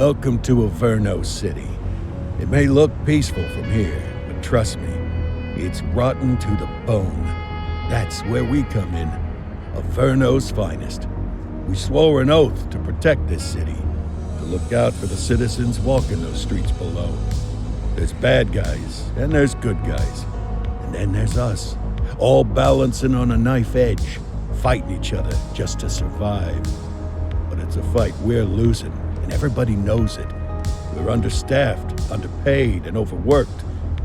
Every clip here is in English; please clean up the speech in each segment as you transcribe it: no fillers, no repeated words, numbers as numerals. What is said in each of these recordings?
Welcome to Averno City. It may look peaceful from here, but trust me, it's rotten to the bone. That's where we come in. Averno's finest. We swore an oath to protect this city, to look out for the citizens walking those streets below. There's bad guys, and there's good guys. And then there's us, all balancing on a knife edge, fighting each other just to survive. But it's a fight we're losing, and everybody knows it. We're understaffed, underpaid, and overworked.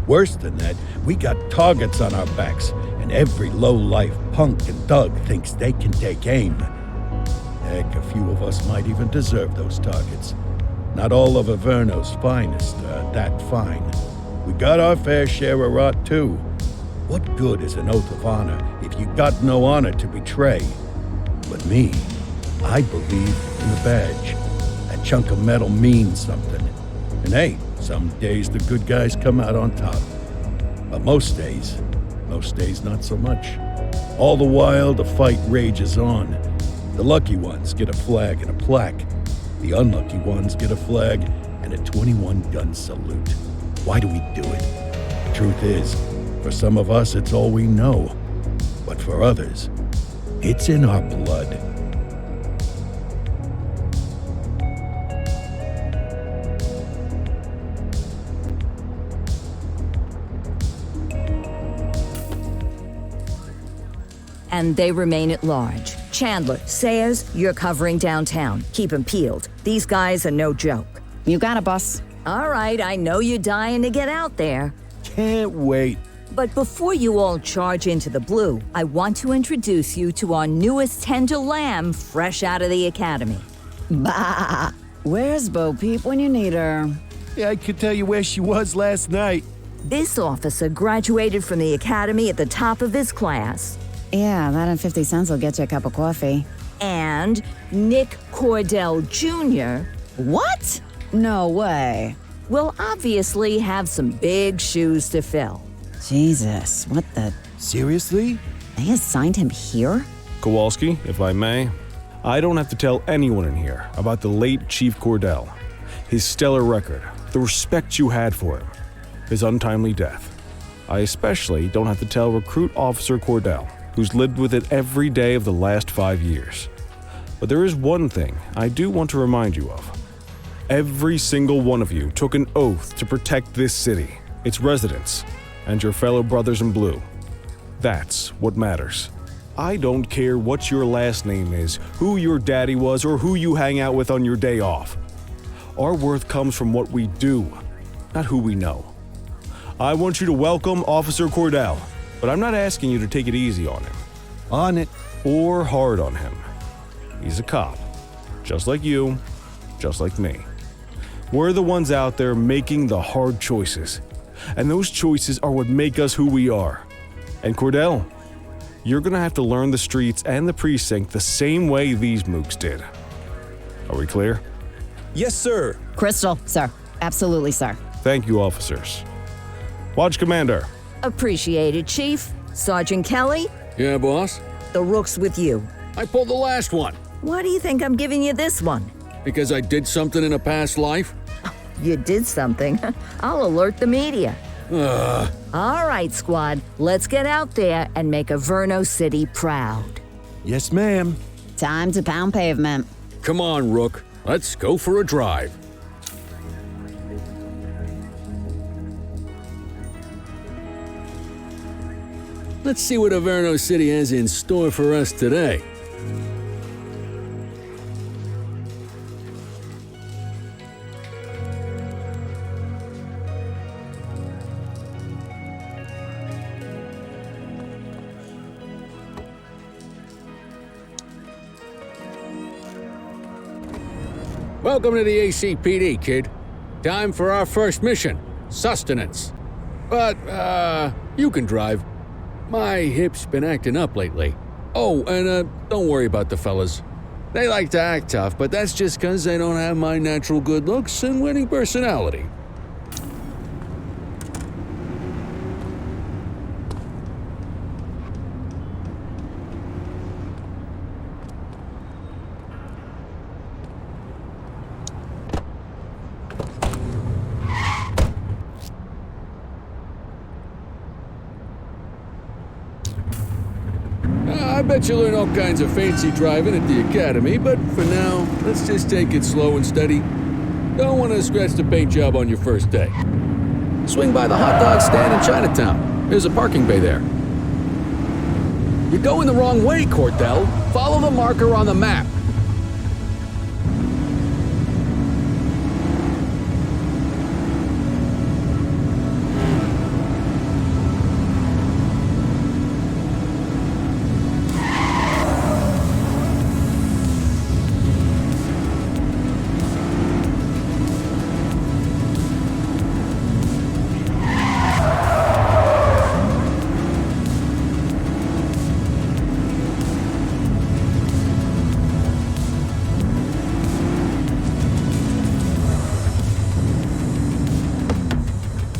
Worse than that, we got targets on our backs, and every low-life punk and thug thinks they can take aim. Heck, a few of us might even deserve those targets. Not all of Averno's finest are that fine. We got our fair share of rot, too. What good is an oath of honor if you got no honor to betray? But me, I believe in the badge. That chunk of metal means something. And hey, some days the good guys come out on top. But most days not so much. All the while, the fight rages on. The lucky ones get a flag and a plaque. The unlucky ones get a flag and a 21-gun salute. Why do we do it? The truth is, for some of us, it's all we know. But for others, it's in our blood. And they remain at large. Chandler, Sayers, you're covering downtown. Keep 'em peeled. These guys are no joke. You got it, boss. All right, I know you're dying to get out there. Can't wait. But before you all charge into the blue, I want to introduce you to our newest tender lamb fresh out of the academy. Bah! Where's Bo Peep when you need her? Yeah, I could tell you where she was last night. This officer graduated from the academy at the top of his class. Yeah, that and 50 cents will get you a cup of coffee. And Nick Cordell Jr. What? No way. will obviously have some big shoes to fill. Jesus, what the... Seriously? They assigned him here? Kowalski, if I may, I don't have to tell anyone in here about the late Chief Cordell, his stellar record, the respect you had for him, his untimely death. I especially don't have to tell Recruit Officer Cordell, who's lived with it every day of the last 5 years. But there is one thing I do want to remind you of. Every single one of you took an oath to protect this city, its residents, and your fellow brothers in blue. That's what matters. I don't care what your last name is, who your daddy was, or who you hang out with on your day off. Our worth comes from what we do, not who we know. I want you to welcome Officer Cordell, but I'm not asking you to take it easy on him. On it. Or hard on him. He's a cop, just like you, just like me. We're the ones out there making the hard choices, and those choices are what make us who we are. And Cordell, you're gonna have to learn the streets and the precinct the same way these mooks did. Are we clear? Yes, sir. Crystal, sir. Absolutely, sir. Thank you, officers. Watch Commander. Appreciated, Chief. Sergeant Kelly, Yeah, boss? the rook's with you. I pulled the last one. Why do you think I'm giving you this one? Because I did something in a past life? You did something. I'll alert the media. All right, squad. Let's get out there and make Averno City proud. Yes, ma'am. Time to pound pavement. Come on, Rook. Let's go for a drive. Let's see what Averno City has in store for us today. Welcome to the ACPD, kid. Time for our first mission, sustenance. But, you can drive. My hip's been acting up lately. Oh, and, don't worry about the fellas. They like to act tough, but that's just 'cause they don't have my natural good looks and winning personality. I bet you'll learn all kinds of fancy driving at the academy, but for now, let's just take it slow and steady. Don't want to scratch the paint job on your first day. Swing by the hot dog stand in Chinatown. There's a parking bay there. You're going the wrong way, Cordell. Follow the marker on the map.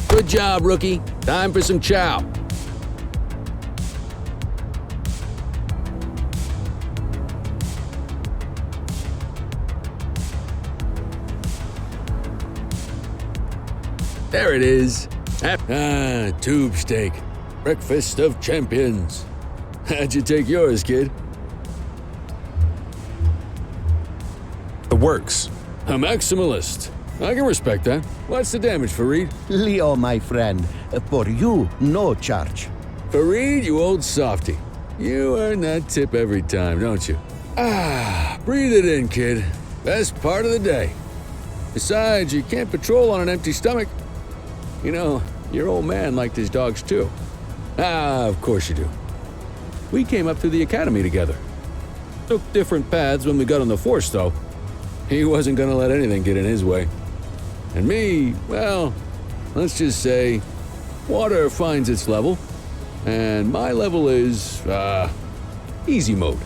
Good job, rookie. Time for some chow. There it is. Tube steak. Breakfast of champions. How'd you take yours, kid? The works. A maximalist. I can respect that. What's the damage, Fareed? Leo, my friend, for you, no charge. Fareed, you old softy. You earn that tip every time, don't you? Breathe it in, kid. Best part of the day. Besides, you can't patrol on an empty stomach. You know, your old man liked his dogs too. Of course you do. We came up through the academy together. Took different paths when we got on the force, though. He wasn't gonna let anything get in his way. And me, well, let's just say, water finds its level, and my level is, easy mode.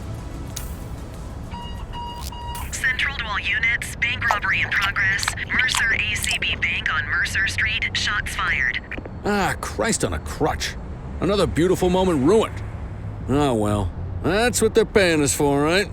Central to all units, bank robbery in progress. Mercer ACB Bank on Mercer Street, shots fired. Christ on a crutch. Another beautiful moment ruined. Oh well, that's what they're paying us for, right?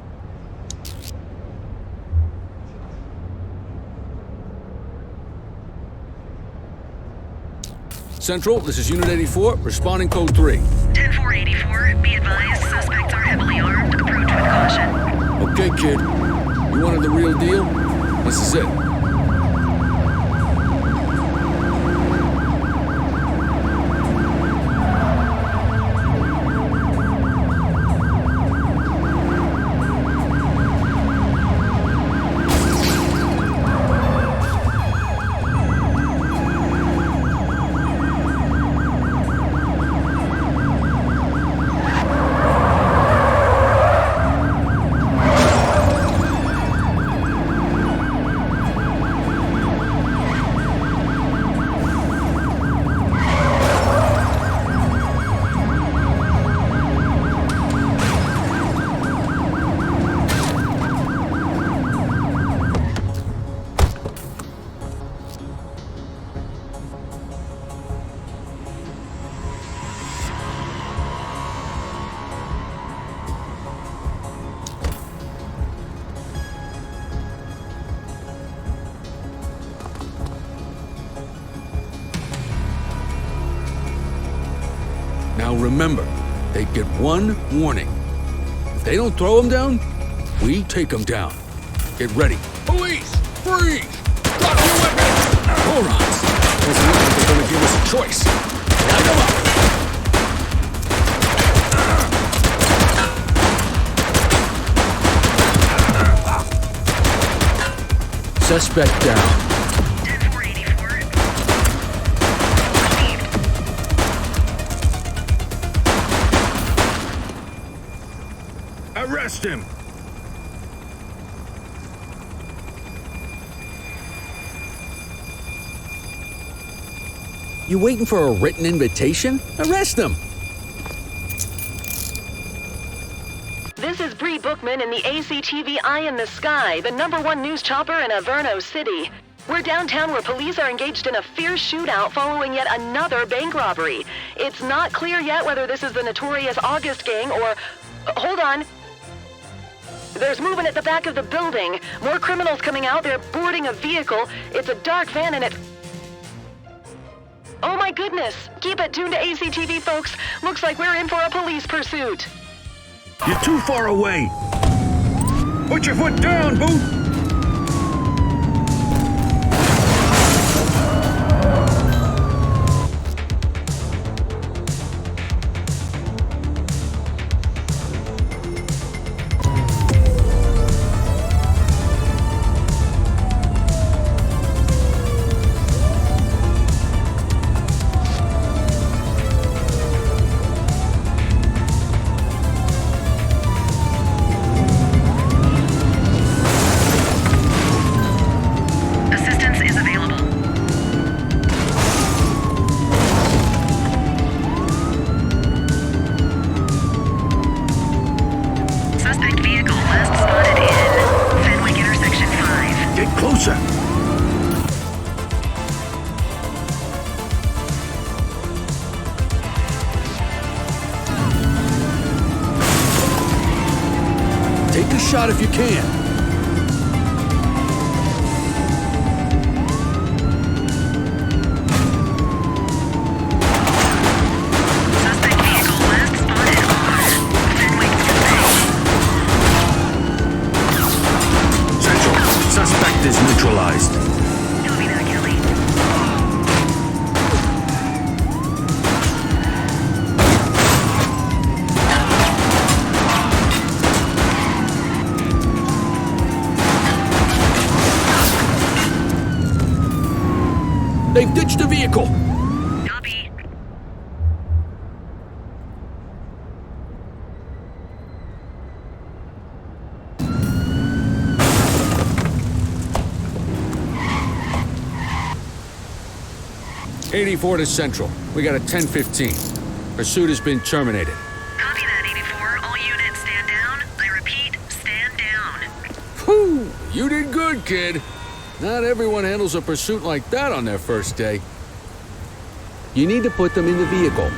Central, this is Unit 84, responding code 3. 10-484, be advised, suspects are heavily armed. Approach with caution. Okay, kid. You wanted the real deal? This is it. Now remember, they get one warning. If they don't throw them down, we take them down. Get ready. Police! Freeze! Drop your weapons! Morons! Doesn't look like they're gonna give us a choice. Light them up! Suspect down. 10-484. Received. Arrest him! You waiting for a written invitation? Arrest them! This is Bree Bookman in the ACTV Eye in the Sky, the #1 news chopper in Averno City. We're downtown where police are engaged in a fierce shootout following yet another bank robbery. It's not clear yet whether this is the notorious August gang or... hold on. There's movement at the back of the building. More criminals coming out. They're boarding a vehicle. It's a dark van and it... oh my goodness! Keep it tuned to ACTV, folks. Looks like we're in for a police pursuit. You're too far away. Put your foot down, Boot. Assistance is available. Suspect vehicle last spotted in Fenwick Intersection 5. Get closer. Take a shot if you can. Suspect vehicle last spotted on Fenwick Intersection. Central, suspect is neutralized. Copy that, Kelly. They've ditched the vehicle. Copy. '84 to Central. We got a 10:15. Pursuit has been terminated. Copy that, 84. All units stand down. I repeat, stand down. Whew! You did good, kid. Not everyone handles a pursuit like that on their first day. You need to put them in the vehicle.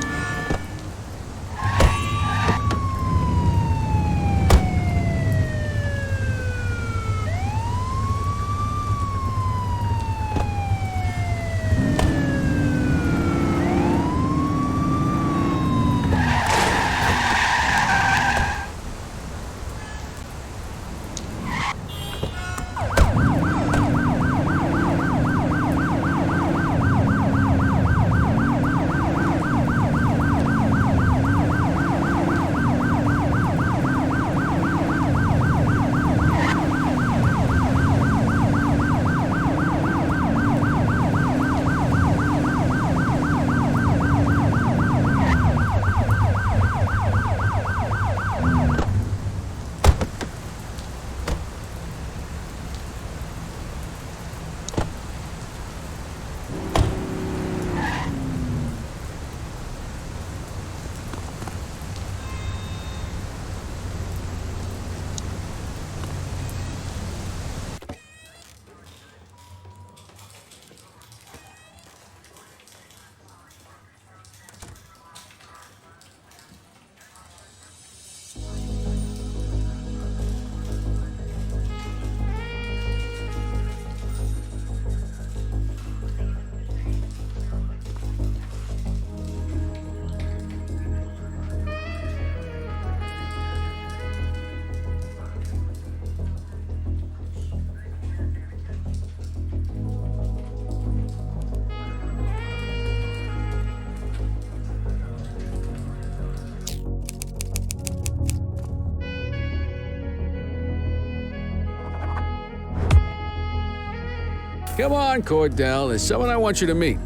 Come on, Cordell. There's someone I want you to meet.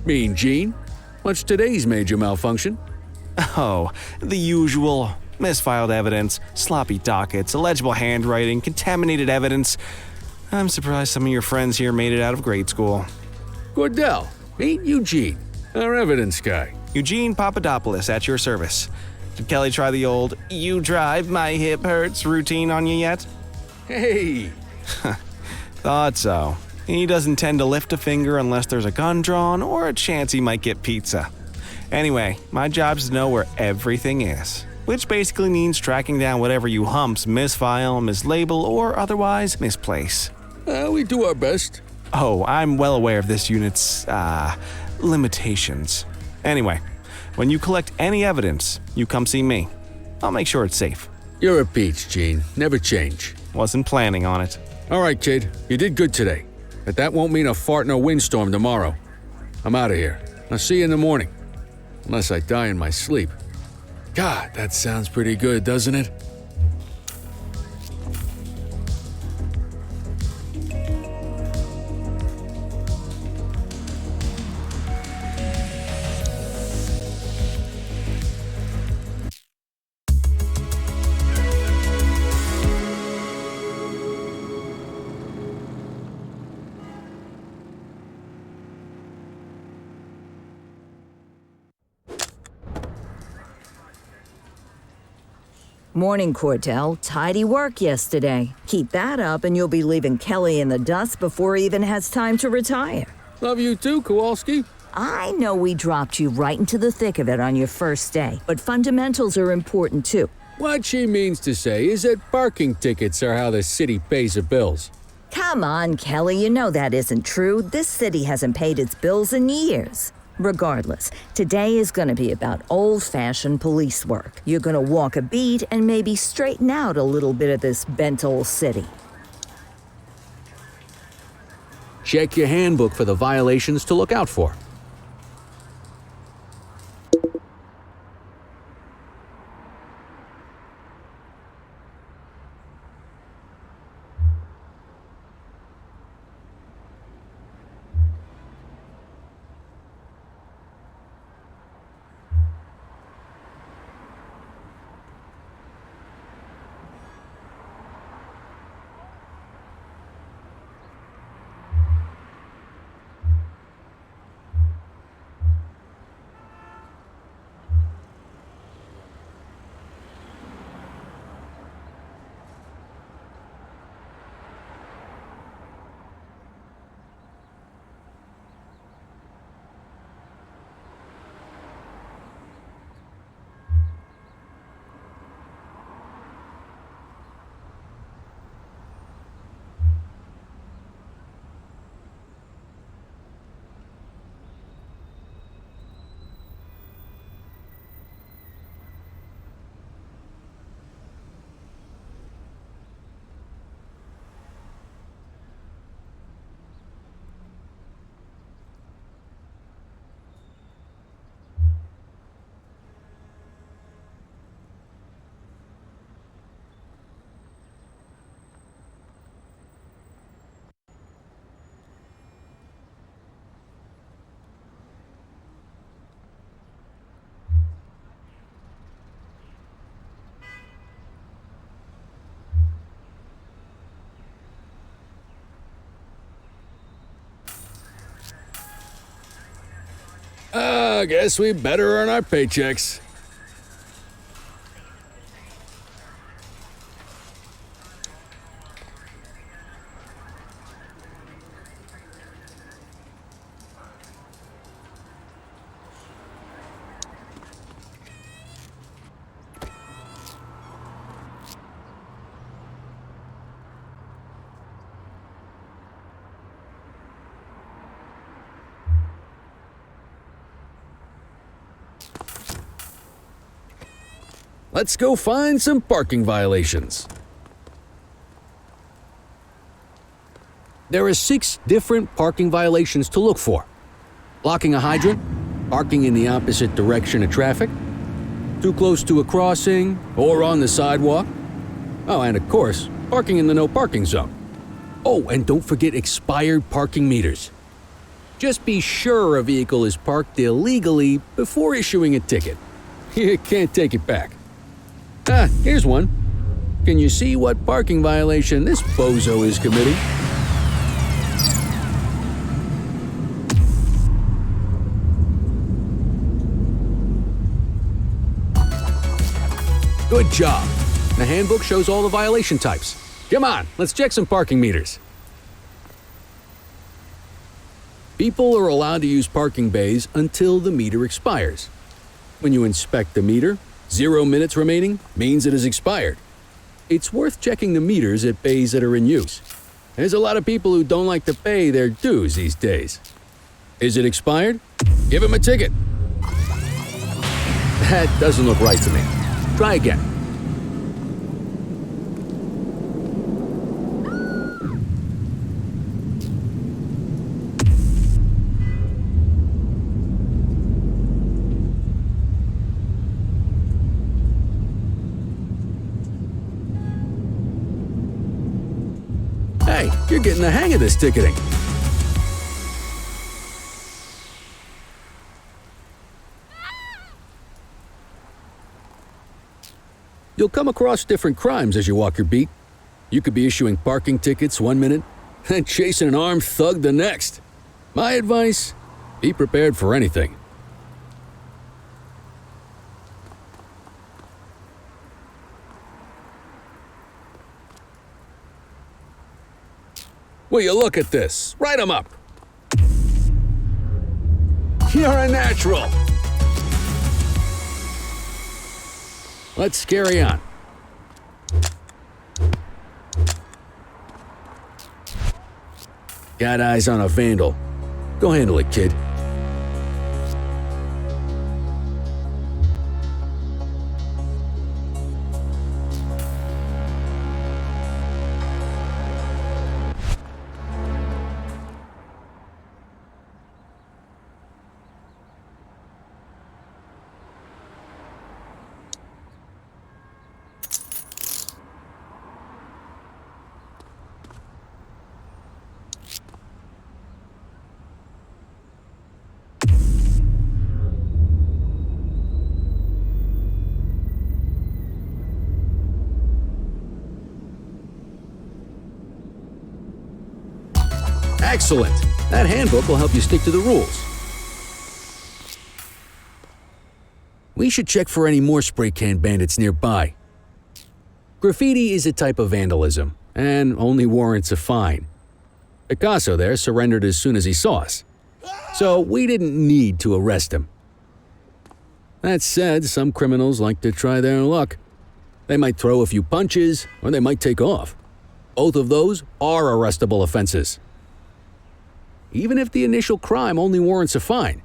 Mean Gene? What's today's major malfunction? Oh, the usual. Misfiled evidence, sloppy dockets, illegible handwriting, contaminated evidence. I'm surprised some of your friends here made it out of grade school. Cordell, meet Eugene, our evidence guy. Eugene Papadopoulos at your service. Did Kelly try the old "you drive, my hip hurts" routine on you yet? Hey! Thought so. He doesn't tend to lift a finger unless there's a gun drawn or a chance he might get pizza. Anyway, my job's to know where everything is. which basically means tracking down whatever you humps misfile, mislabel, or otherwise misplace. We do our best. Oh, I'm well aware of this unit's, limitations. Anyway, when you collect any evidence, you come see me. I'll make sure it's safe. You're a peach, Gene. Never change. Wasn't planning on it. All right, kid. You did good today. But that won't mean a fart in a windstorm tomorrow. I'm out of here. I'll see you in the morning. Unless I die in my sleep. God, that sounds pretty good, doesn't it? Morning, Cordell. Tidy work yesterday. Keep that up and you'll be leaving Kelly in the dust before he even has time to retire. Love you too, Kowalski. I know we dropped you right into the thick of it on your first day, but fundamentals are important too. What she means to say is that parking tickets are how the city pays the bills. Come on, Kelly, you know that isn't true. This city hasn't paid its bills in years. Regardless, today is going to be about old-fashioned police work. You're going to walk a beat and maybe straighten out a little bit of this bent old city. Check your handbook for the violations to look out for. I guess we better earn our paychecks. Let's go find some parking violations. There are 6 different parking violations to look for. Blocking a hydrant, parking in the opposite direction of traffic, too close to a crossing or on the sidewalk. Oh, and of course, parking in the no parking zone. Oh, and don't forget expired parking meters. Just be sure a vehicle is parked illegally before issuing a ticket. You can't take it back. Ah, here's one. Can you see what parking violation this bozo is committing? Good job. The handbook shows all the violation types. Come on, let's check some parking meters. People are allowed to use parking bays until the meter expires. When you inspect the meter, 0 minutes remaining means it is expired. It's worth checking the meters at bays that are in use. There's a lot of people who don't like to pay their dues these days. Is it expired? Give him a ticket. That doesn't look right to me. Try again. Hey, you're getting the hang of this ticketing. You'll come across different crimes as you walk your beat. You could be issuing parking tickets 1 minute and chasing an armed thug the next. My advice, be prepared for anything. Will you look at this? Write 'em up. You're a natural. Let's carry on. Got eyes on a vandal. Go handle it, kid. Excellent. That handbook will help you stick to the rules. We should check for any more spray can bandits nearby. Graffiti is a type of vandalism and only warrants a fine. Picasso there surrendered as soon as he saw us, so we didn't need to arrest him. That said, some criminals like to try their luck. They might throw a few punches, or they might take off. Both of those are arrestable offenses. Even if the initial crime only warrants a fine,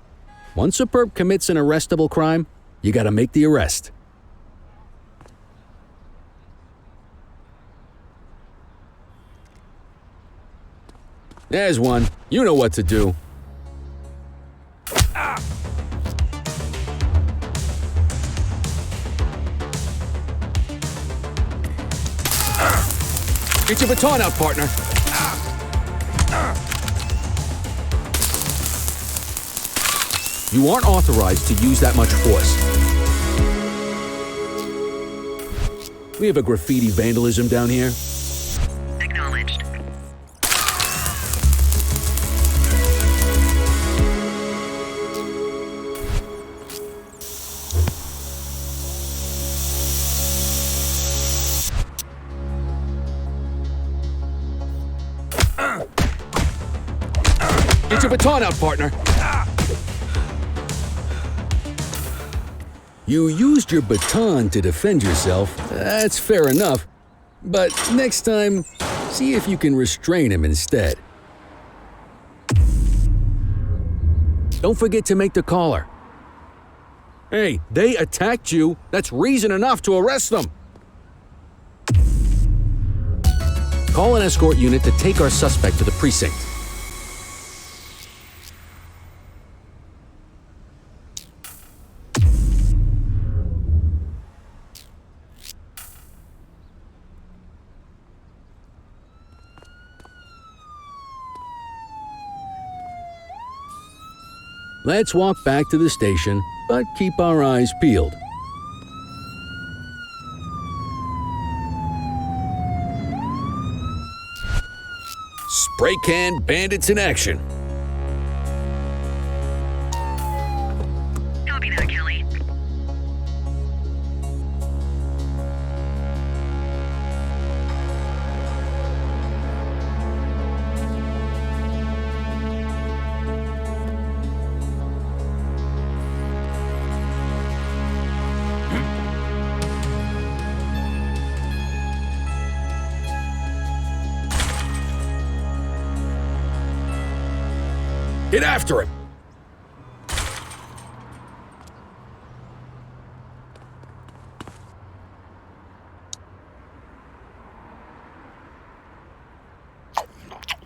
once a perp commits an arrestable crime, you gotta make the arrest. There's one. You know what to do. Get your baton out, partner. You aren't authorized to use that much force. We have a graffiti vandalism down here. Acknowledged. Get your baton out, partner. You used your baton to defend yourself. That's fair enough. But next time, see if you can restrain him instead. Don't forget to make the caller. Hey, they attacked you. That's reason enough to arrest them. Call an escort unit to take our suspect to the precinct. Let's walk back to the station, but keep our eyes peeled. Spray can bandits in action. Copy that, Kelly. Get after him!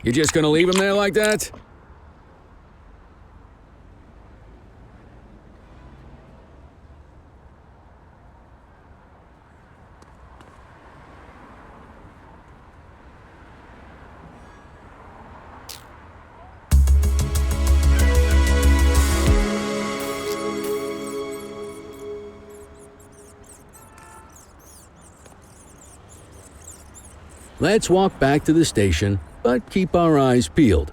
You just gonna leave him there like that? Let's walk back to the station, but keep our eyes peeled.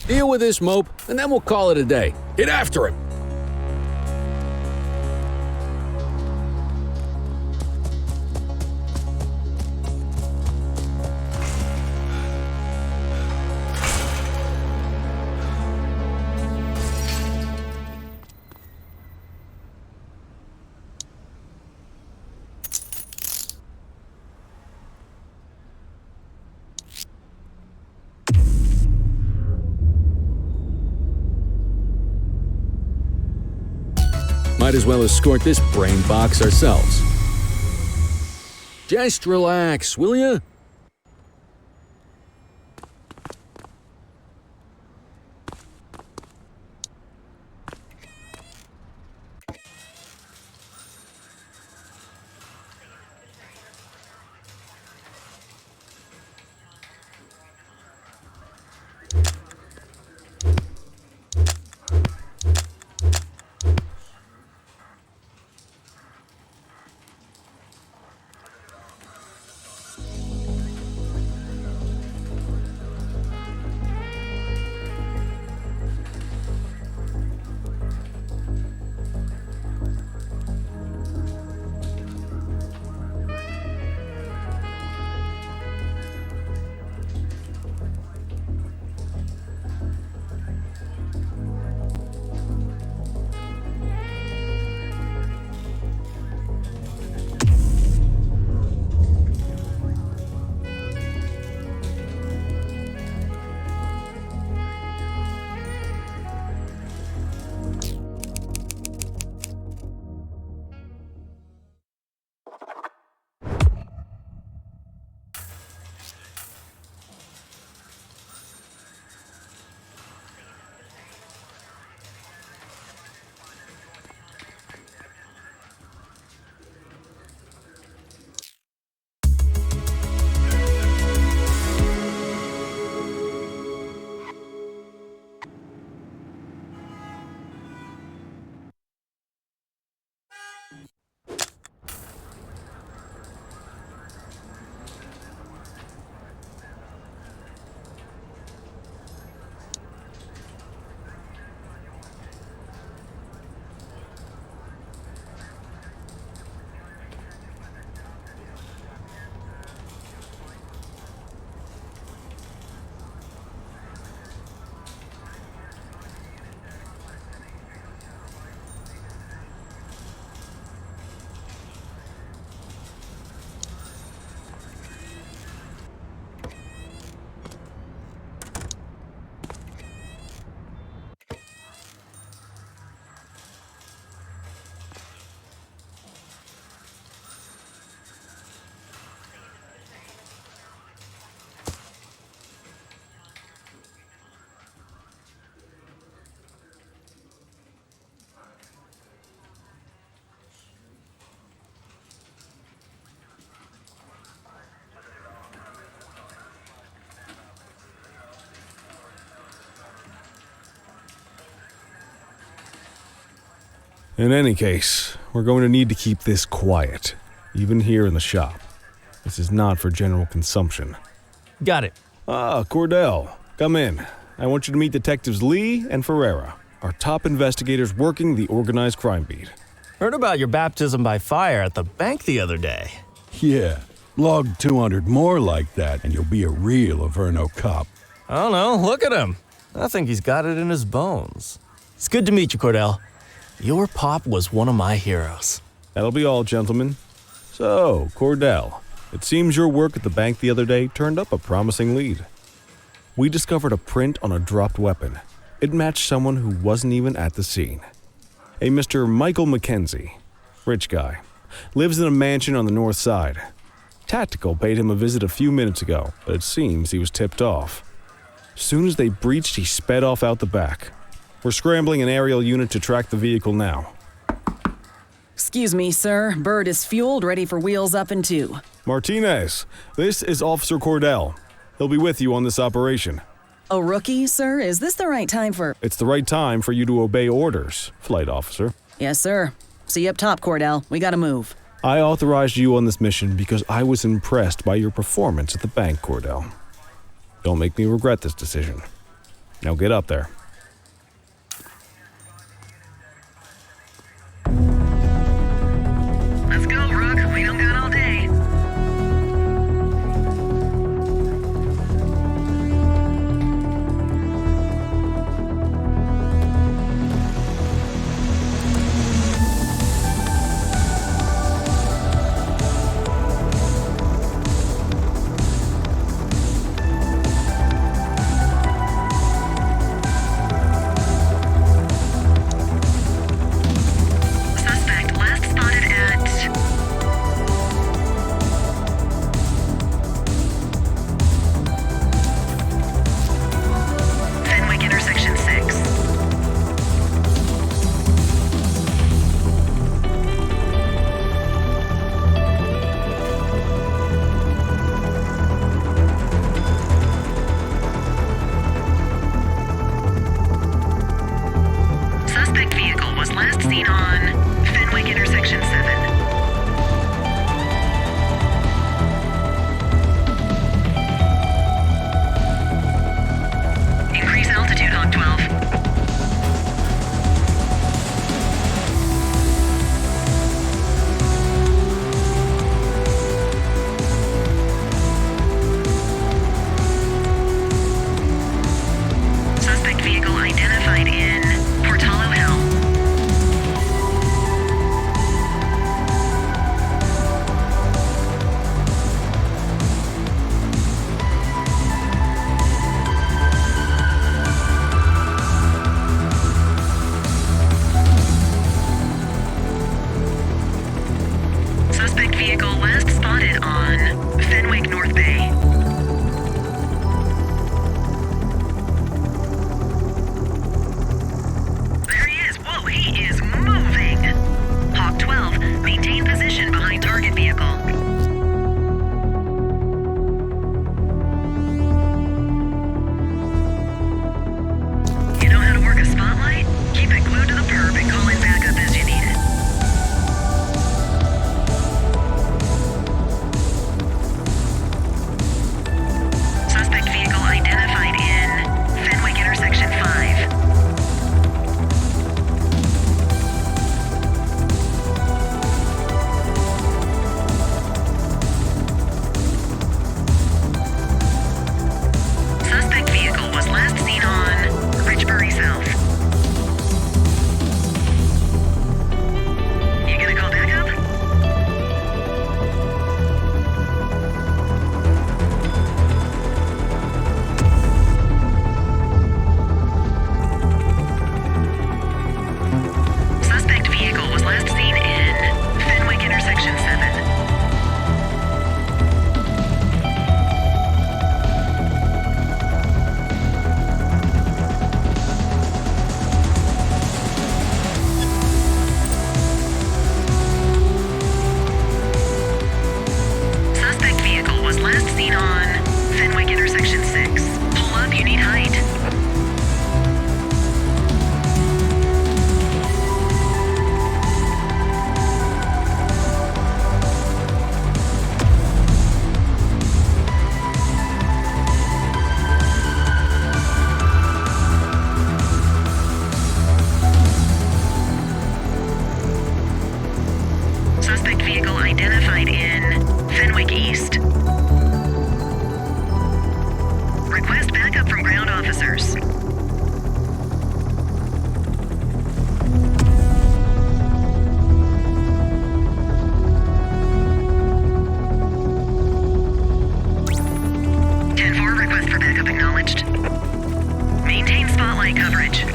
Deal with this mope, and then we'll call it a day. Get after him! Might as well escort this brain box ourselves. Just relax, will ya? In any case, we're going to need to keep this quiet, even here in the shop. This is not for general consumption. Got it. Ah, Cordell, come in. I want you to meet Detectives Lee and Ferreira, our top investigators working the organized crime beat. Heard about your baptism by fire at the bank the other day. Yeah, log 200 more like that and you'll be a real Averno cop. I don't know, look at him. I think he's got it in his bones. It's good to meet you, Cordell. Your pop was one of my heroes. That'll be all, gentlemen. So, Cordell, It seems your work at the bank the other day turned up a promising lead. We discovered a print on a dropped weapon. It matched someone who wasn't even at the scene. A Mr. Michael Mackenzie, rich guy, lives in a mansion on the north side. Tactical paid him a visit a few minutes ago, but it seems he was tipped off. Soon as they breached, he sped off out the back. We're scrambling an aerial unit to track the vehicle now. Excuse me, sir. Bird is fueled, ready for wheels up in 2. Martinez, this is Officer Cordell. He'll be with you on this operation. A rookie, sir? Is this the right time for... It's the right time for you to obey orders, flight officer. Yes, sir. See you up top, Cordell. We gotta move. I authorized you on this mission because I was impressed by your performance at the bank, Cordell. Don't make me regret this decision. Now get up there. Let's go, Rook. We don't got all day. Suspect last spotted at Fenwick intersection 6. Suspect vehicle was last seen on Fenwick intersection 7. Increase altitude, Hawk 12. Suspect vehicle identified in Portalo Hill. Suspect vehicle last spotted on Fenwick North Bay. There he is. Whoa, he is moving. Hawk 12, maintain position behind target vehicle. You know how to work a spotlight? Keep it glued to the perp and call in backup as you need it. Suspect vehicle identified in Fenwick intersection 5. Suspect vehicle was last seen on Richbury South. You gonna call backup? Suspect vehicle was last seen in Fenwick intersection 7. Suspect vehicle was last seen on Fenwick intersection 6. Pull up, you need height. Suspect vehicle identified in Fenwick East. Request backup from ground officers. coverage.